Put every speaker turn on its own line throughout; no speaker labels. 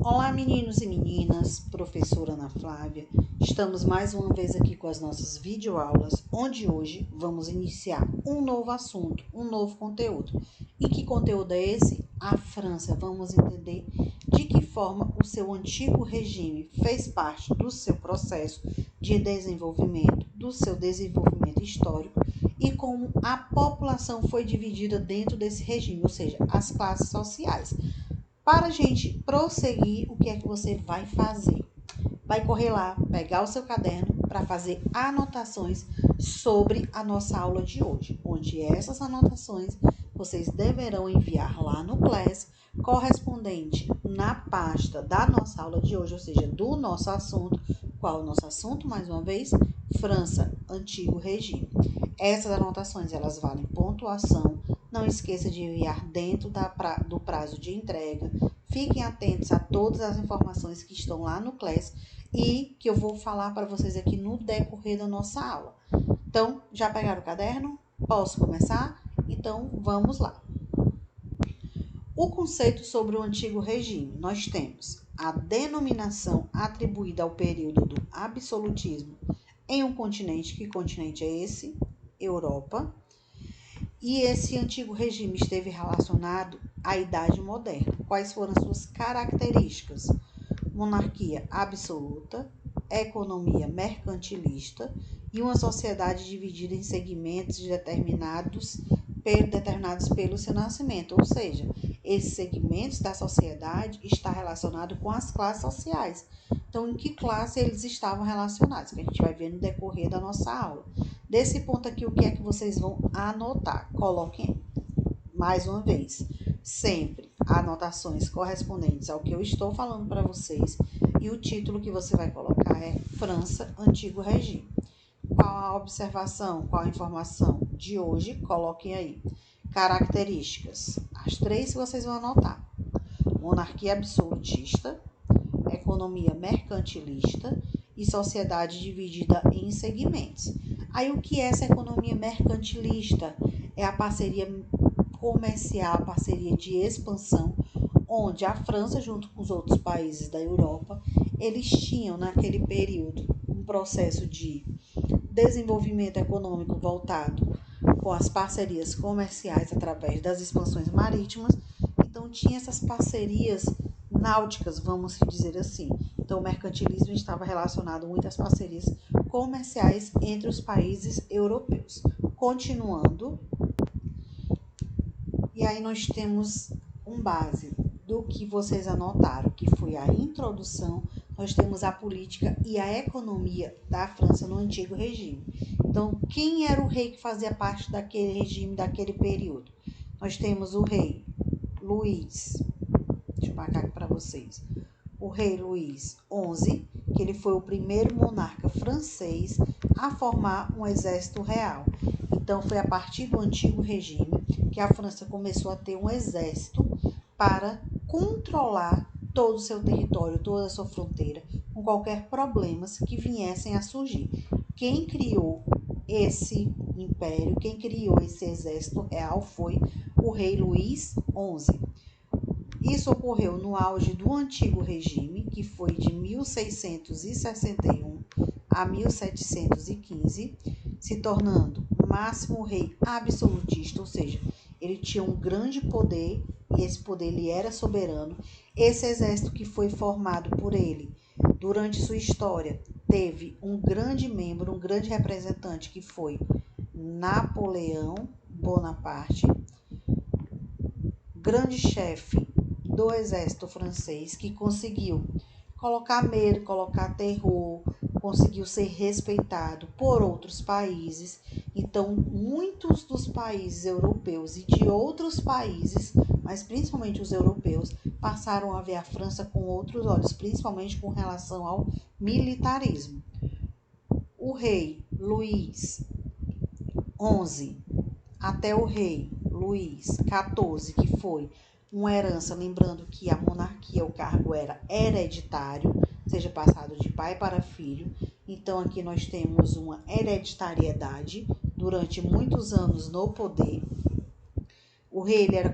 Olá, meninos e meninas, professora Ana Flávia. Estamos mais uma vez aqui com as nossas videoaulas, onde hoje vamos iniciar um novo assunto, um novo conteúdo. E que conteúdo é esse? A França. Vamos entender de que forma o seu antigo regime fez parte do seu processo de desenvolvimento, do seu desenvolvimento histórico e como a população foi dividida dentro desse regime, ou seja, as classes sociais. Para a gente prosseguir, o que é que você vai fazer? Vai correr lá, pegar o seu caderno para fazer anotações sobre a nossa aula de hoje, onde essas anotações vocês deverão enviar lá no Class, correspondente na pasta da nossa aula de hoje, ou seja, do nosso assunto. Qual é o nosso assunto, mais uma vez? França, Antigo Regime. Essas anotações, elas valem pontuação. Não esqueça de enviar dentro do prazo de entrega. Fiquem atentos a todas as informações que estão lá no Class e que eu vou falar para vocês aqui no decorrer da nossa aula. Então, já pegaram o caderno? Posso começar? Então, vamos lá. O conceito sobre o antigo regime. Nós temos a denominação atribuída ao período do absolutismo em um continente. Que continente é esse? Europa. E esse antigo regime esteve relacionado à Idade Moderna. Quais foram suas características? Monarquia absoluta, economia mercantilista e uma sociedade dividida em segmentos determinados pelo seu nascimento, ou seja, esses segmentos da sociedade estão relacionados com as classes sociais. Então, em que classe eles estavam relacionados? Que a gente vai ver no decorrer da nossa aula. Desse ponto aqui, o que é que vocês vão anotar? Coloquem mais uma vez, sempre anotações correspondentes ao que eu estou falando para vocês, e o título que você vai colocar é França, Antigo Regime. Qual a observação, qual a informação de hoje? Coloquem aí. Características, as três que vocês vão anotar: monarquia absolutista, economia mercantilista e sociedade dividida em segmentos. Aí, o que é essa economia mercantilista? É a parceria comercial, a parceria de expansão, onde a França, junto com os outros países da Europa, eles tinham naquele período um processo de desenvolvimento econômico voltado com as parcerias comerciais através das expansões marítimas. Então, tinha essas parcerias náuticas, vamos dizer assim. Então, o mercantilismo estava relacionado muito às parcerias comerciais entre os países europeus. Continuando, e aí nós temos um base do que vocês anotaram, que foi a introdução. Nós temos a política e a economia da França no Antigo Regime. Então, quem era o rei que fazia parte daquele regime, daquele período? Nós temos o rei Luís, deixa eu marcar aqui para vocês, o rei Luís XI, que ele foi o primeiro monarca francês a formar um exército real. Então, foi a partir do Antigo Regime que a França começou a ter um exército para controlar todo o seu território, toda a sua fronteira, com qualquer problemas que viessem a surgir. Quem criou esse império, quem criou esse exército real foi o rei Luís XI. Isso ocorreu no auge do Antigo Regime, que foi de 1661 a 1715, se tornando máximo rei absolutista, ou seja, ele tinha um grande poder e esse poder ele era soberano. Esse exército que foi formado por ele durante sua história teve um grande membro, um grande representante, que foi Napoleão Bonaparte, grande chefe do exército francês, que conseguiu colocar medo, colocar terror, conseguiu ser respeitado por outros países. Então, muitos dos países europeus e de outros países, mas principalmente os europeus, passaram a ver a França com outros olhos, principalmente com relação ao militarismo. O rei Luís XI até o rei Luís XIV, que foi uma herança, lembrando que a monarquia, o cargo era hereditário, seja passado de pai para filho. Então, aqui nós temos uma hereditariedade durante muitos anos no poder. O rei ele era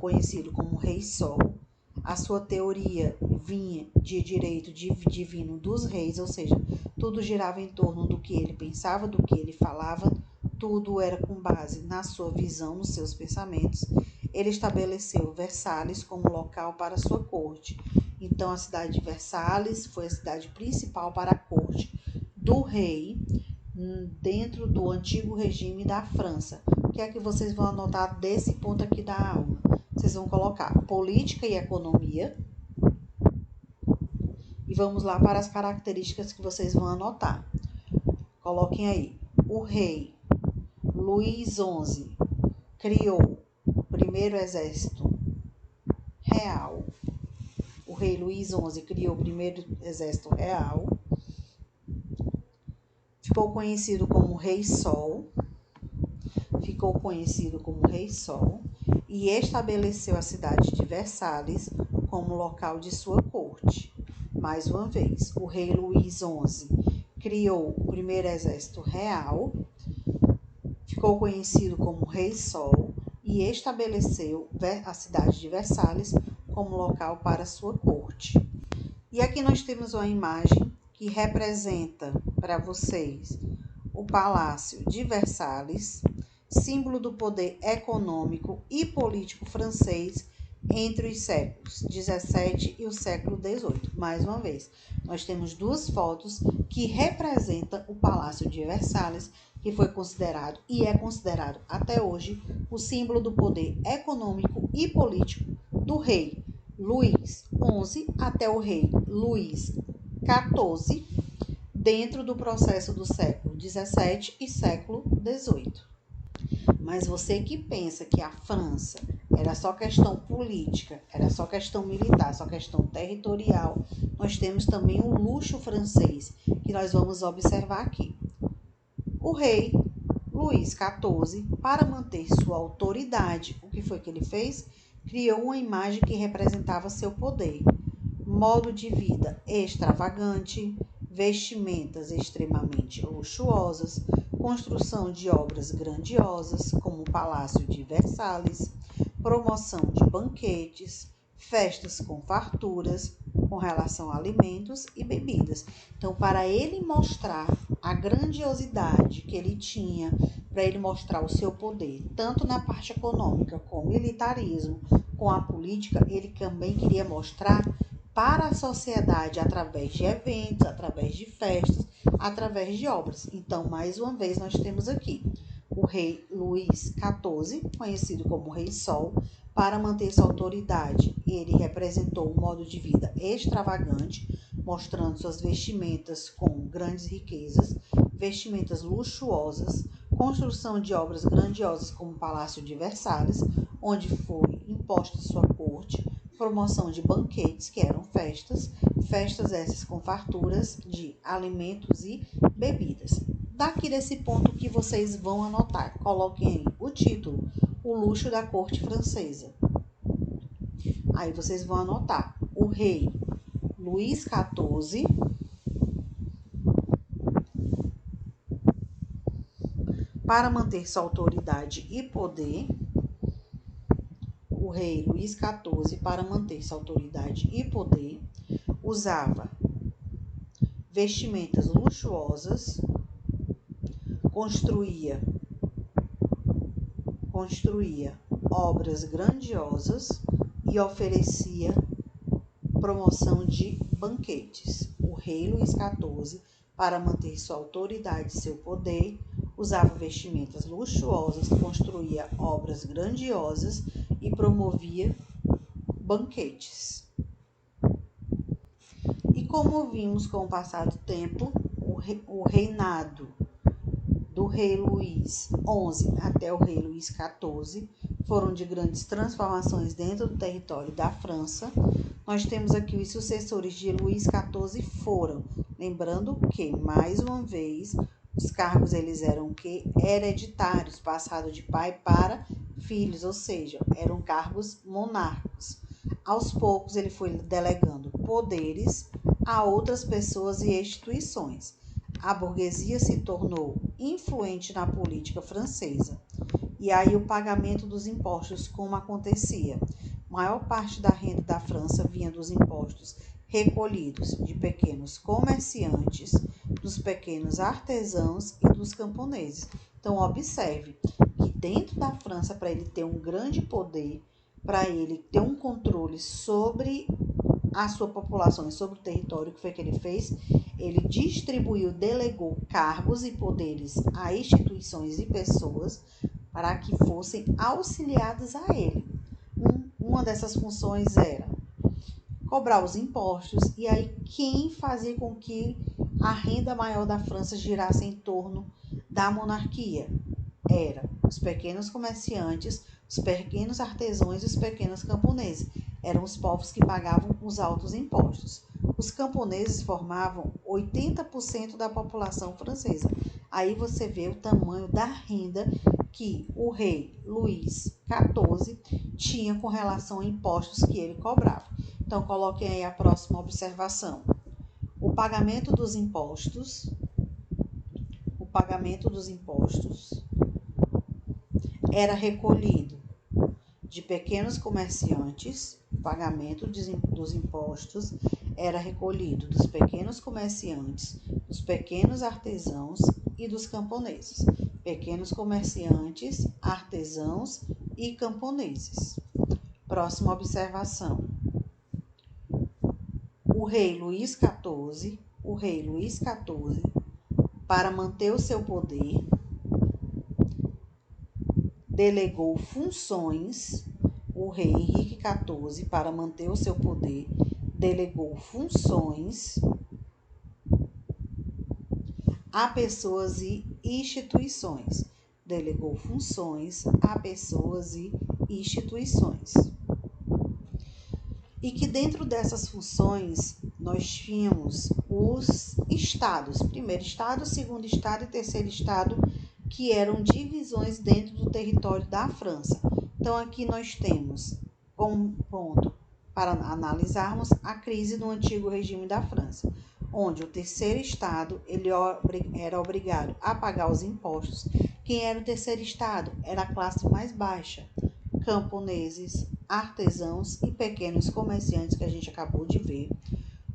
conhecido como Rei Sol. A sua teoria vinha de direito divino dos reis, ou seja, tudo girava em torno do que ele pensava, do que ele falava, tudo era com base na sua visão, nos seus pensamentos. Ele estabeleceu Versalhes como local para sua corte. Então, a cidade de Versalhes foi a cidade principal para a corte do rei dentro do antigo regime da França. O que é que vocês vão anotar desse ponto aqui da aula? Vocês vão colocar política e economia. E vamos lá para as características que vocês vão anotar. Coloquem aí. O rei Luís XI criou o primeiro exército real. O rei Luís XI criou o primeiro exército real. Ficou conhecido como Rei Sol. E estabeleceu a cidade de Versalhes como local de sua corte. Mais uma vez, o rei Luís XI criou o primeiro exército real, ficou conhecido como Rei Sol e estabeleceu a cidade de Versalhes como local para sua corte. E aqui nós temos uma imagem que representa para vocês o Palácio de Versalhes, símbolo do poder econômico e político francês entre os séculos XVII e o século XVIII. Mais uma vez, nós temos duas fotos que representam o Palácio de Versalhes, que foi considerado e é considerado até hoje o símbolo do poder econômico e político do rei Luís XI até o rei Luís XIV, dentro do processo do século XVII e século XVIII. Mas você que pensa que a França era só questão política, era só questão militar, só questão territorial, nós temos também o luxo francês, que nós vamos observar aqui. O rei Luís XIV, para manter sua autoridade, o que foi que ele fez? Criou uma imagem que representava seu poder. Modo de vida extravagante, vestimentas extremamente luxuosas, construção de obras grandiosas, como o Palácio de Versalhes, promoção de banquetes, festas com farturas, com relação a alimentos e bebidas. Então, para ele mostrar a grandiosidade que ele tinha, para ele mostrar o seu poder, tanto na parte econômica, com o militarismo, com a política, ele também queria mostrar para a sociedade através de eventos, através de festas, através de obras. Então, mais uma vez, nós temos aqui o rei Luís XIV, conhecido como Rei Sol. Para manter sua autoridade, ele representou um modo de vida extravagante, mostrando suas vestimentas com grandes riquezas, vestimentas luxuosas, construção de obras grandiosas como o Palácio de Versalhes, onde foi imposta sua corte, promoção de banquetes, que eram festas essas com farturas de alimentos e bebidas. Daqui desse ponto que vocês vão anotar, coloquem aí o título, o luxo da corte francesa. Aí vocês vão anotar, o rei Luís XIV, para manter sua autoridade e poder, o rei Luís XIV, para manter sua autoridade e poder, usava vestimentas luxuosas, construía obras grandiosas e oferecia promoção de banquetes. O rei Luís XIV, para manter sua autoridade e seu poder, usava vestimentas luxuosas, construía obras grandiosas e promovia banquetes. E como vimos com o passar do tempo, o reinado do rei Luís XI até o rei Luís XIV foram de grandes transformações dentro do território da França. Nós temos aqui os sucessores de Luís XIV foram, lembrando que, mais uma vez, os cargos eles eram hereditários, passados de pai para filhos, ou seja, eram cargos monárquicos. Aos poucos ele foi delegando poderes a outras pessoas e instituições. A burguesia se tornou influente na política francesa E aí o pagamento dos impostos, como acontecia? A maior parte da renda da França vinha dos impostos recolhidos de pequenos comerciantes, dos pequenos artesãos e dos camponeses. Então, observe que dentro da França, para ele ter um grande poder, para ele ter um controle sobre a sua população e sobre o território, que foi que ele fez? Ele distribuiu, delegou cargos e poderes a instituições e pessoas para que fossem auxiliadas a ele. Uma dessas funções era cobrar os impostos, e aí quem fazia com que a renda maior da França girasse em torno da monarquia? Era os pequenos comerciantes, os pequenos artesãos e os pequenos camponeses. Eram os povos que pagavam os altos impostos. Os camponeses formavam 80% da população francesa. Aí você vê o tamanho da renda que o rei Luís XIV tinha com relação a impostos que ele cobrava. Então, coloquem aí a próxima observação. O pagamento dos impostos era recolhido de pequenos comerciantes, o pagamento dos impostos era recolhido dos pequenos comerciantes, dos pequenos artesãos e dos camponeses. Pequenos comerciantes, artesãos e camponeses. Próxima observação. O rei Luís XIV, para manter o seu poder, delegou funções. O rei Henrique XIV, para manter o seu poder, delegou funções a pessoas e instituições. Delegou funções a pessoas e instituições. E que dentro dessas funções nós tínhamos os estados, primeiro estado, segundo estado e terceiro estado, que eram divisões dentro do território da França. Então aqui nós temos como ponto para analisarmos a crise no antigo regime da França, onde o terceiro estado ele era obrigado a pagar os impostos. Quem era o terceiro estado? Era a classe mais baixa, camponeses, artesãos e pequenos comerciantes, que a gente acabou de ver.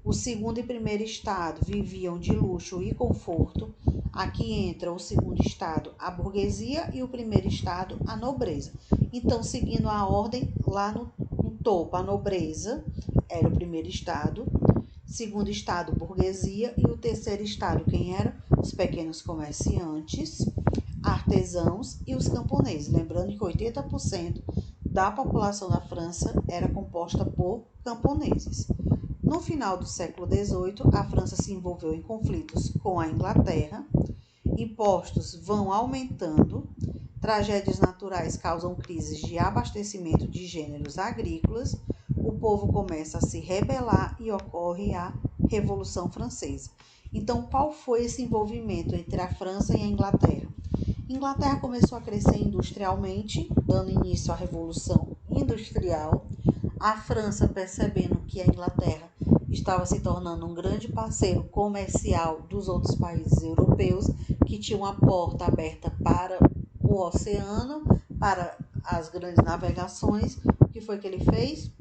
O segundo e primeiro estado viviam de luxo e conforto. Aqui entra o segundo estado, a burguesia, e o primeiro estado, a nobreza. Então, seguindo a ordem, lá no topo, a nobreza era o primeiro estado, segundo estado, burguesia, e o terceiro estado, quem era? Os pequenos comerciantes, artesãos e os camponeses. Lembrando que 80% da população da França era composta por camponeses. No final do século XVIII, a França se envolveu em conflitos com a Inglaterra, impostos vão aumentando, tragédias naturais causam crises de abastecimento de gêneros agrícolas, o povo começa a se rebelar e ocorre a Revolução Francesa. Então, qual foi esse envolvimento entre a França e a Inglaterra? A Inglaterra começou a crescer industrialmente, dando início à Revolução Industrial. A França, percebendo que a Inglaterra estava se tornando um grande parceiro comercial dos outros países europeus, que tinham a porta aberta para o oceano, para as grandes navegações, o que foi que ele fez?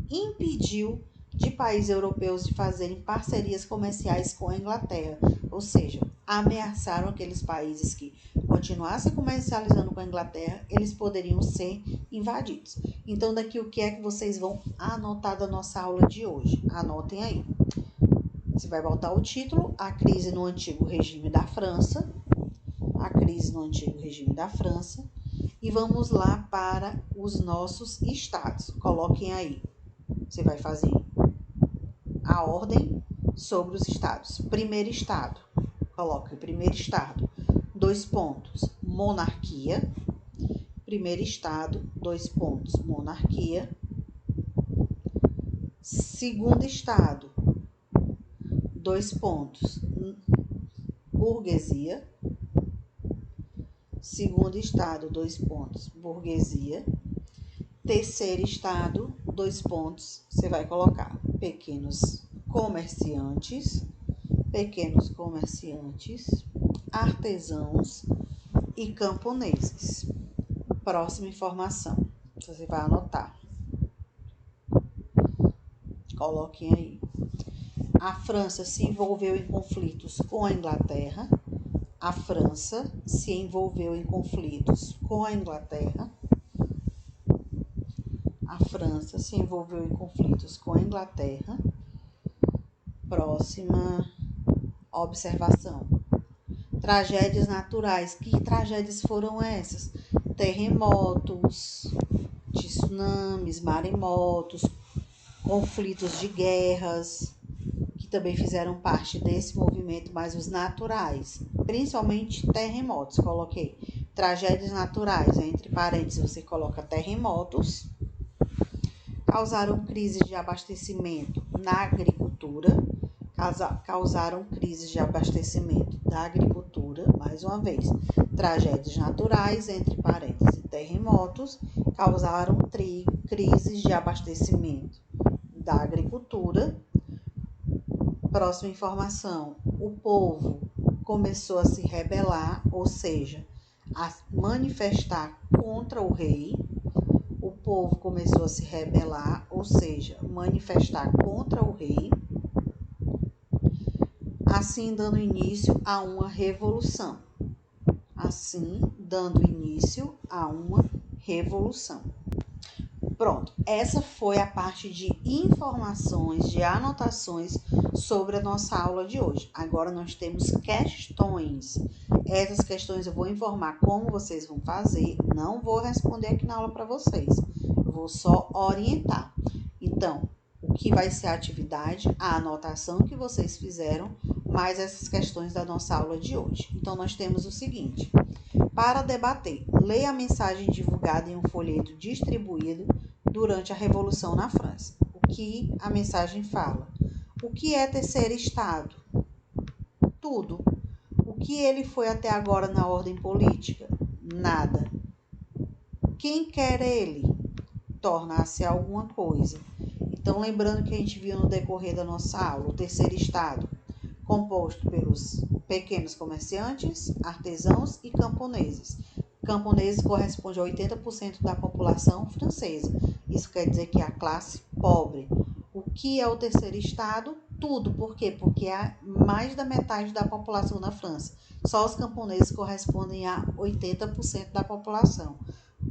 Impediu de países europeus de fazerem parcerias comerciais com a Inglaterra, ou seja, ameaçaram aqueles países que continuassem comercializando com a Inglaterra, eles poderiam ser invadidos. Então, daqui o que é que vocês vão anotar da nossa aula de hoje? Anotem aí. Você vai botar o título, a crise no antigo regime da França, e vamos lá para os nossos estados. Coloquem aí. Você vai fazer a ordem sobre os estados. Primeiro estado, coloque primeiro estado, 2 pontos, monarquia. Primeiro estado, 2 pontos, monarquia. Segundo estado, 2 pontos, burguesia. Segundo estado, 2 pontos, burguesia. Terceiro estado, 2 pontos, você vai colocar pequenos comerciantes, artesãos e camponeses. Próxima informação. Você vai anotar. Coloquem aí. A França se envolveu em conflitos com a Inglaterra. A França se envolveu em conflitos com a Inglaterra. A França se envolveu em conflitos com a Inglaterra. Próxima observação. Tragédias naturais. Que tragédias foram essas? Terremotos, tsunamis, maremotos, conflitos de guerras, que também fizeram parte desse movimento, mas os naturais, principalmente terremotos. Coloquei tragédias naturais, entre parênteses você coloca terremotos, causaram crises de abastecimento na agricultura, causaram crises de abastecimento da agricultura, mais uma vez, tragédias naturais, entre parênteses, terremotos, causaram crises de abastecimento da agricultura. Próxima informação, o povo começou a se rebelar, ou seja, a manifestar contra o rei. O povo começou a se rebelar, ou seja, manifestar contra o rei, assim dando início a uma revolução. Pronto, essa foi a parte de informações, de anotações sobre a nossa aula de hoje. Agora nós temos questões. Essas questões eu vou informar como vocês vão fazer, não vou responder aqui na aula para vocês, eu vou só orientar. Então, o que vai ser a atividade, a anotação que vocês fizeram, mais essas questões da nossa aula de hoje. Então, nós temos o seguinte: para debater, leia a mensagem divulgada em um folheto distribuído durante a Revolução na França. O que a mensagem fala? O que é terceiro estado? Tudo. O que ele foi até agora na ordem política? Nada. Quem quer ele? Tornar-se alguma coisa. Então, lembrando que a gente viu no decorrer da nossa aula, o terceiro estado, composto pelos pequenos comerciantes, artesãos e camponeses. Camponeses corresponde a 80% da população francesa. Isso quer dizer que é a classe pobre. O que é o terceiro estado? Tudo. Por quê? Porque é mais da metade da população na França. Só os camponeses correspondem a 80% da população.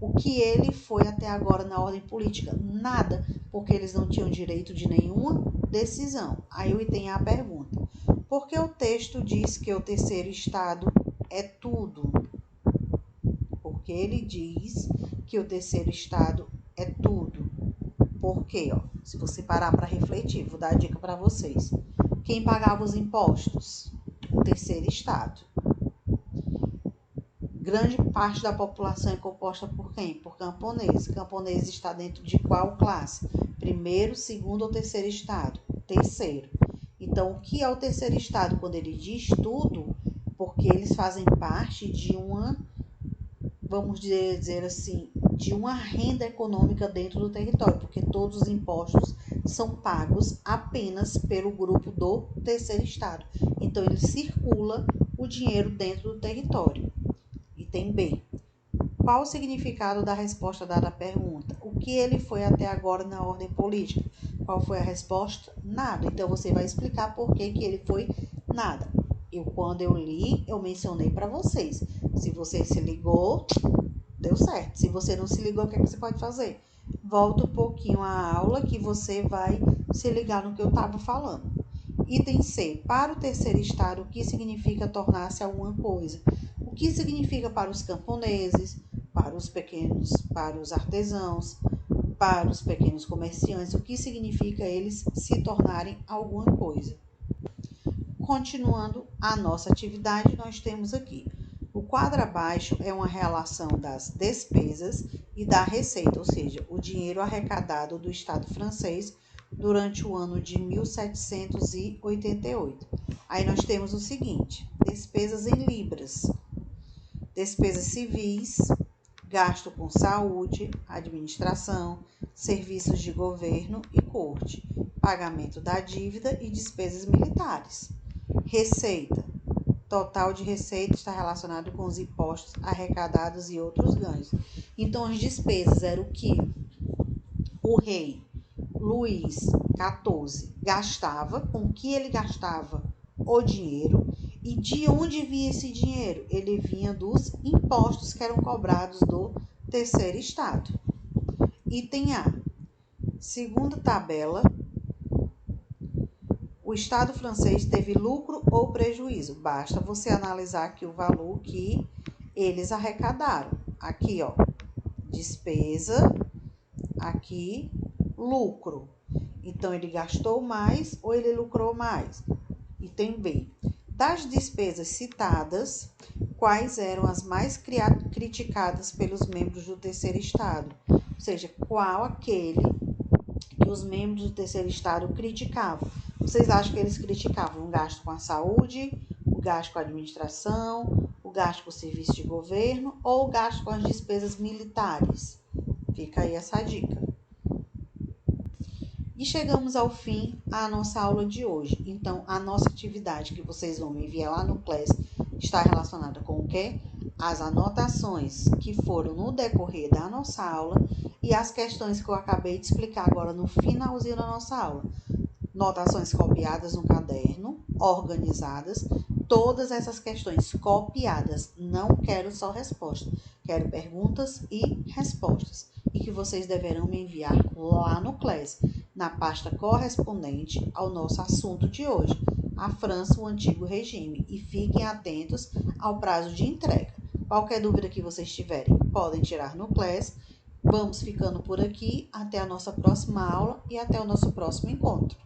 O que ele foi até agora na ordem política? Nada, porque eles não tinham direito de nenhuma decisão. Aí tem a pergunta: por que o texto diz que o terceiro estado é tudo? Porque ele diz que o terceiro estado é tudo. Por quê? Se você parar para refletir, vou dar a dica para vocês. Quem pagava os impostos? O terceiro estado. Grande parte da população é composta por quem? Por camponeses. Camponês está dentro de qual classe? Primeiro, segundo ou terceiro estado? Terceiro. Então, o que é o terceiro estado? Quando ele diz tudo, porque eles fazem parte de uma, vamos dizer assim, de uma renda econômica dentro do território, porque todos os impostos são pagos apenas pelo grupo do terceiro estado. Então, ele circula o dinheiro dentro do território. Item B. Qual o significado da resposta dada à pergunta? O que ele foi até agora na ordem política? Qual foi a resposta? Nada. Então, você vai explicar por que ele foi nada. Quando eu li, eu mencionei para vocês. Se você se ligou, deu certo. Se você não se ligou, o que é que você pode fazer? Volta um pouquinho a aula que você vai se ligar no que eu estava falando. Item C. Para o terceiro estado, o que significa tornar-se alguma coisa? O que significa para os camponeses, para os pequenos, para os artesãos, para os pequenos comerciantes? O que significa eles se tornarem alguma coisa? Continuando a nossa atividade, nós temos aqui: o quadro abaixo é uma relação das despesas e da receita, ou seja, o dinheiro arrecadado do Estado francês durante o ano de 1788. Aí nós temos o seguinte: despesas em libras, despesas civis, gasto com saúde, administração, serviços de governo e corte, pagamento da dívida e despesas militares. Receita: total de receita está relacionado com os impostos arrecadados e outros ganhos. Então, as despesas eram o que o rei Luís XIV gastava, com que ele gastava o dinheiro e de onde vinha esse dinheiro? Ele vinha dos impostos que eram cobrados do terceiro estado. Item A. Segunda tabela, o Estado francês teve lucro ou prejuízo? Basta você analisar aqui o valor que eles arrecadaram. Aqui, ó, despesa, aqui, lucro. Então, ele gastou mais ou ele lucrou mais? Item B. Das despesas citadas, quais eram as mais criticadas pelos membros do terceiro estado? Ou seja, qual aquele que os membros do terceiro estado criticavam? Vocês acham que eles criticavam o gasto com a saúde, o gasto com a administração, o gasto com o serviço de governo ou o gasto com as despesas militares? Fica aí essa dica. E chegamos ao fim da nossa aula de hoje. Então, a nossa atividade que vocês vão enviar lá no Class está relacionada com o quê? As anotações que foram no decorrer da nossa aula e as questões que eu acabei de explicar agora no finalzinho da nossa aula. Notações copiadas no caderno, organizadas, todas essas questões copiadas. Não quero só resposta, quero perguntas e respostas. E que vocês deverão me enviar lá no Class, na pasta correspondente ao nosso assunto de hoje, a França, o Antigo Regime. E fiquem atentos ao prazo de entrega. Qualquer dúvida que vocês tiverem, podem tirar no Class. Vamos ficando por aqui. Até a nossa próxima aula e até o nosso próximo encontro.